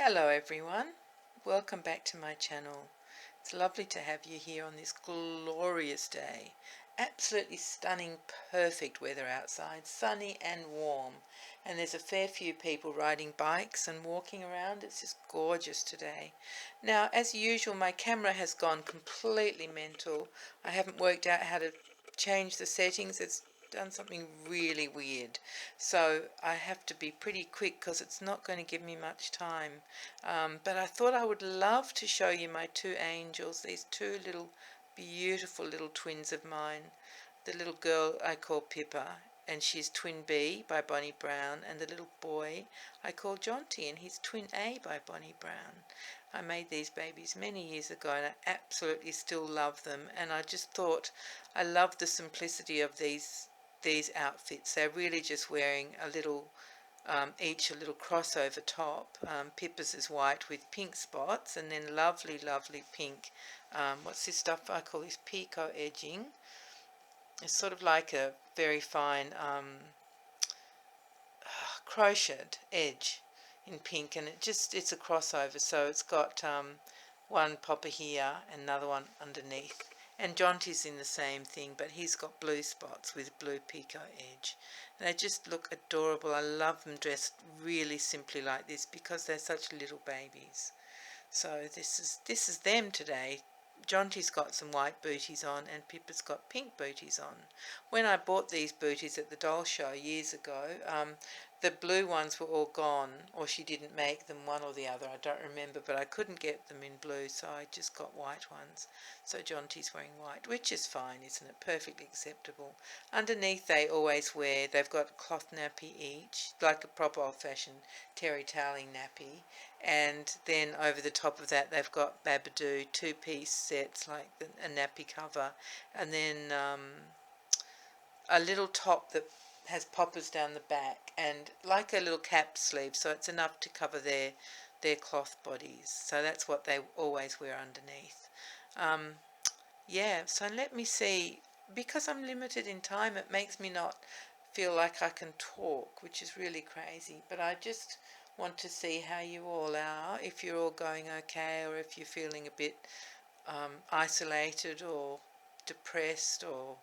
Hello everyone, welcome back to my channel. It's lovely to have you here on this glorious day. Absolutely stunning, perfect weather outside, sunny and warm. And there's a fair few people riding bikes and walking around. It's just gorgeous today. Now, as usual, my camera has gone completely mental. I haven't worked out how to change the settings. It's done something really weird, so I have to be pretty quick because it's not going to give me much time. But I thought I would love to show you my two angels, these two little beautiful little twins of mine. The little girl I call Pippa, and she's twin B by Bonnie Brown, and the little boy I call Jonty, and he's twin A by Bonnie Brown. I made these babies many years ago and I absolutely still love them, and I just thought I love the simplicity of these outfits. They're really just wearing a little, each a little crossover top. Pippa's is white with pink spots, and then lovely, lovely pink, what's this stuff I call this picot edging. It's sort of like a very fine crocheted edge in pink, and it's a crossover, so it's got one popper here and another one underneath. And Jonty's in the same thing, but he's got blue spots with blue picot edge. And they just look adorable. I love them dressed really simply like this because they're such little babies. So this is them today. Jonty's got some white booties on and Pippa's got pink booties on. When I bought these booties at the doll show years ago, the blue ones were all gone, or she didn't make them, one or the other, I don't remember, but I couldn't get them in blue, so I just got white ones. So Jonty's wearing white, which is fine, isn't it? Perfectly acceptable. Underneath they've got cloth nappy each, like a proper old-fashioned terry toweling nappy, and then over the top of that they've got Babadoo two-piece sets, like a nappy cover, and then a little top that has poppers down the back, and like a little cap sleeve, so it's enough to cover their cloth bodies. So that's what they always wear underneath. Yeah, so let me see. Because I'm limited in time, it makes me not feel like I can talk, which is really crazy. But I just want to see how you all are, if you're all going okay, or if you're feeling a bit isolated or depressed, or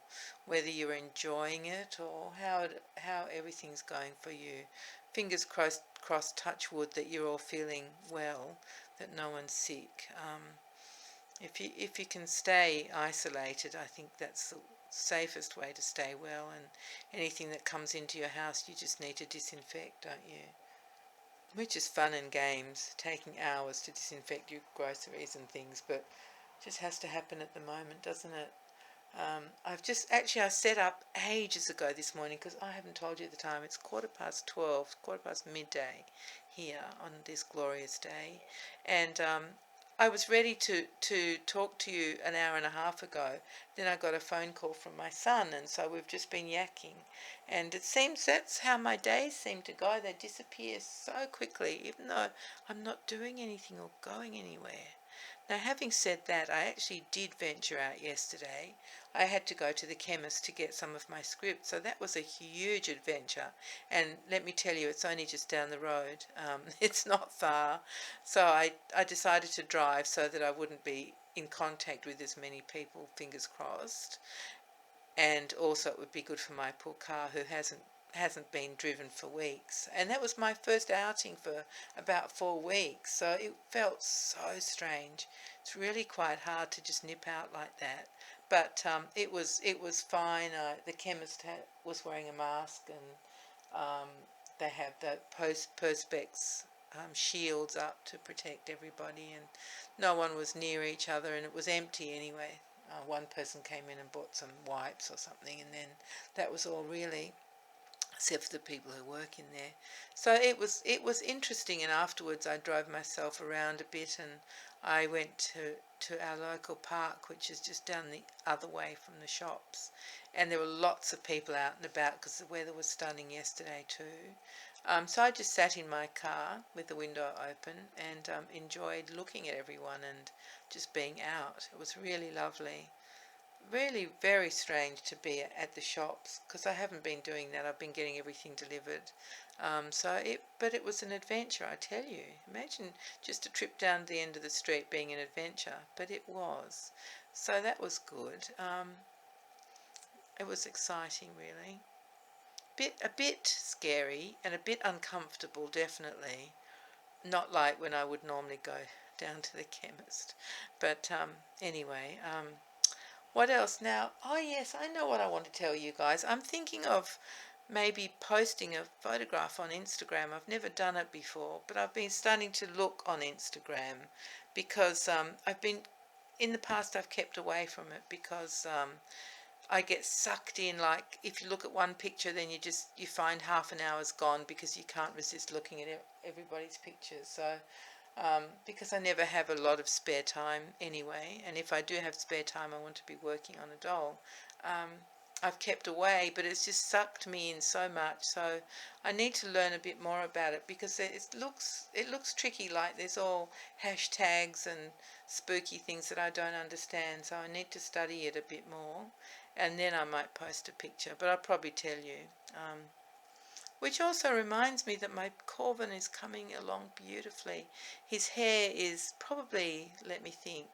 whether you're enjoying it, or how everything's going for you. Fingers crossed, touch wood, that you're all feeling well, that no one's sick. If you can stay isolated, I think that's the safest way to stay well, and anything that comes into your house you just need to disinfect, don't you? Which is fun and games, taking hours to disinfect your groceries and things, but just has to happen at the moment, doesn't it? I set up ages ago this morning, because I haven't told you the time. It's 12:15, quarter past midday here on this glorious day, and I was ready to talk to you an hour and a half ago. Then I got a phone call from my son, and so we've just been yakking. And it seems that's how my days seem to go. They disappear so quickly, even though I'm not doing anything or going anywhere. Now, having said that, I actually did venture out yesterday. I had to go to the chemist to get some of my scripts, so that was a huge adventure. And let me tell you, it's only just down the road. It's not far. So I decided to drive so that I wouldn't be in contact with as many people, fingers crossed. And also it would be good for my poor car, who hasn't been driven for weeks. And that was my first outing for about 4 weeks, so it felt so strange. It's really quite hard to just nip out like that. But it was fine. The chemist was wearing a mask, and they have the perspex shields up to protect everybody, and no one was near each other, and it was empty anyway. One person came in and bought some wipes or something, and then that was all really, except for the people who work in there. So it was interesting, and afterwards I drove myself around a bit, and I went to our local park, which is just down the other way from the shops, and there were lots of people out and about because the weather was stunning yesterday too. So I just sat in my car with the window open and enjoyed looking at everyone and just being out. It was really lovely. really very strange to be at the shops because I haven't been doing that. I've been getting everything delivered. But it was an adventure, I tell you. Imagine just a trip down the end of the street being an adventure, but it was. So that was good. It was exciting, really. A bit scary and a bit uncomfortable, definitely. Not like when I would normally go down to the chemist. But anyway, what else now? Oh, yes, I know what I want to tell you guys. I'm thinking of maybe posting a photograph on Instagram. I've never done it before, but I've been starting to look on Instagram because in the past, I've kept away from it because I get sucked in. Like if you look at one picture, then you find half an hour's gone because you can't resist looking at everybody's pictures. So because I never have a lot of spare time anyway, and if I do have spare time, I want to be working on a doll. Um, I've kept away, but it's just sucked me in so much. So I need to learn a bit more about it because it looks tricky. Like there's all hashtags and spooky things that I don't understand. So I need to study it a bit more, and then I might post a picture. But I'll probably tell you. Which also reminds me that my Corvin is coming along beautifully. His hair is probably, let me think,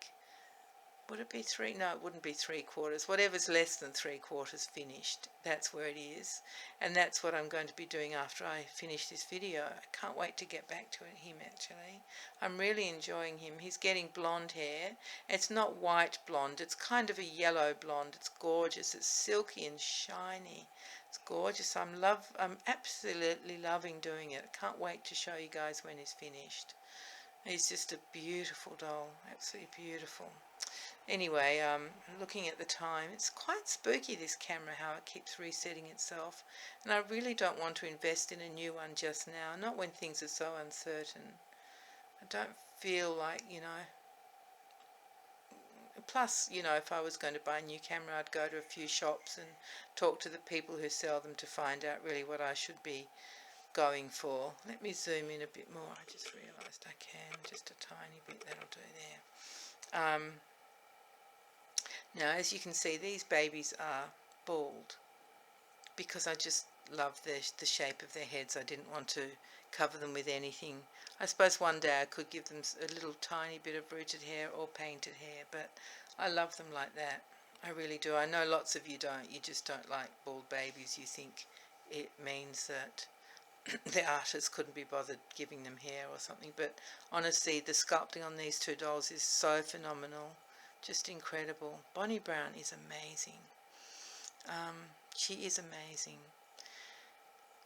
would it be three? No, it wouldn't be 3/4. Whatever's less than 3/4 finished, that's where it is. And that's what I'm going to be doing after I finish this video. I can't wait to get back to him, actually. I'm really enjoying him. He's getting blonde hair. It's not white blonde. It's kind of a yellow blonde. It's gorgeous. It's silky and shiny. It's gorgeous. I'm absolutely loving doing it. I can't wait to show you guys when he's finished. He's just a beautiful doll. Absolutely beautiful. Anyway, looking at the time, it's quite spooky, this camera, how it keeps resetting itself. And I really don't want to invest in a new one just now, not when things are so uncertain. I don't feel like, plus, if I was going to buy a new camera, I'd go to a few shops and talk to the people who sell them to find out really what I should be going for. Let me zoom in a bit more. I just realised I can, just a tiny bit, that'll do there. Now, as you can see, these babies are bald because I just love the shape of their heads. I didn't want to cover them with anything. I suppose one day I could give them a little tiny bit of rooted hair or painted hair, but I love them like that. I really do. I know lots of you don't. You just don't like bald babies. You think it means that the artist couldn't be bothered giving them hair or something. But honestly, the sculpting on these two dolls is so phenomenal. Just incredible. Bonnie Brown is amazing. She is amazing.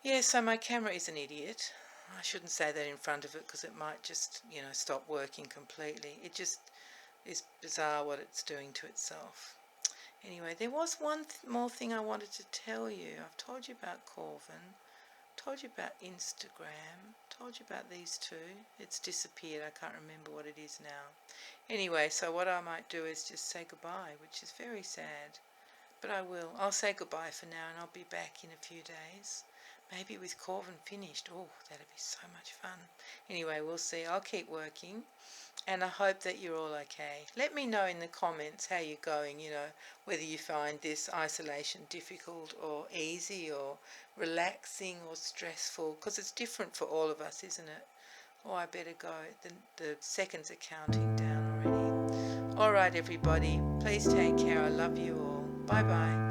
Yeah, so my camera is an idiot. I shouldn't say that in front of it because it might just, stop working completely. It just is bizarre what it's doing to itself. Anyway, there was one more thing I wanted to tell you. I've told you about Corvin, told you about Instagram, told you about these two. It's disappeared. I can't remember what it is now. Anyway, so what I might do is just say goodbye, which is very sad. But I will. I'll say goodbye for now and I'll be back in a few days. Maybe with Corvin finished. Oh, that'd be so much fun. Anyway, we'll see. I'll keep working and I hope that you're all okay. Let me know in the comments how you're going, whether you find this isolation difficult or easy or relaxing or stressful, because it's different for all of us, isn't it? Oh, I better go. The seconds are counting down already. All right, everybody. Please take care. I love you all. Bye-bye.